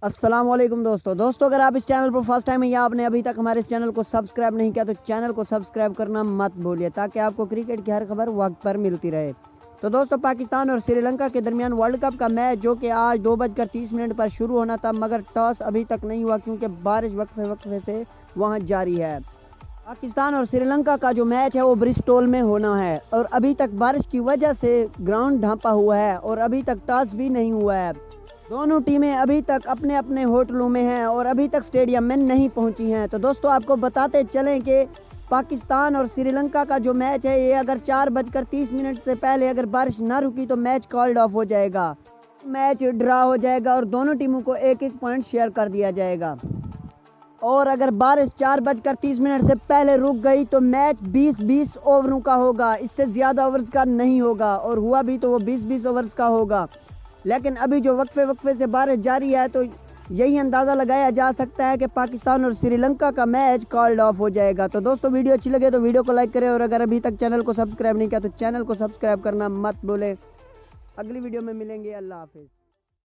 अस्सलाम वालेकुम दोस्तों अगर आप इस चैनल पर फर्स्ट टाइम है या आपने अभी तक हमारे इस चैनल को सब्सक्राइब नहीं किया तो चैनल को सब्सक्राइब करना मत भूलिए ताकि आपको क्रिकेट की हर खबर वक्त पर मिलती रहे। तो दोस्तों पाकिस्तान और श्रीलंका के दरमियान वर्ल्ड कप का मैच जो कि आज 2:30 पर शुरू होना था, मगर टॉस अभी तक नहीं हुआ क्योंकि बारिश वक्फे से वहां जारी है। पाकिस्तान और श्रीलंका का जो मैच है वो ब्रिस्टोल में होना है और अभी तक बारिश की वजह से ग्राउंड ढांपा हुआ है और अभी तक टॉस भी नहीं हुआ है। दोनों टीमें अभी तक अपने अपने होटलों में हैं और अभी तक स्टेडियम में नहीं पहुंची हैं। तो दोस्तों आपको बताते चलें कि पाकिस्तान और श्रीलंका का जो मैच है ये अगर 4:30 से पहले अगर बारिश ना रुकी तो मैच कॉल्ड ऑफ हो जाएगा, मैच ड्रा हो जाएगा और दोनों टीमों को एक एक पॉइंट शेयर कर दिया जाएगा। और अगर बारिश 4:30 से पहले रुक गई तो मैच 20-20 ओवरों का होगा, इससे ज़्यादा ओवर्स का नहीं होगा और हुआ भी तो वो 20-20 ओवर्स का होगा। लेकिन अभी जो वक्फे से बारिश जारी है तो यही अंदाज़ा लगाया जा सकता है कि पाकिस्तान और श्रीलंका का मैच कॉल्ड ऑफ हो जाएगा। तो दोस्तों वीडियो अच्छी लगे तो वीडियो को लाइक करें और अगर अभी तक चैनल को सब्सक्राइब नहीं किया तो चैनल को सब्सक्राइब करना मत भूलें। अगली वीडियो में मिलेंगे। अल्लाह हाफिज़।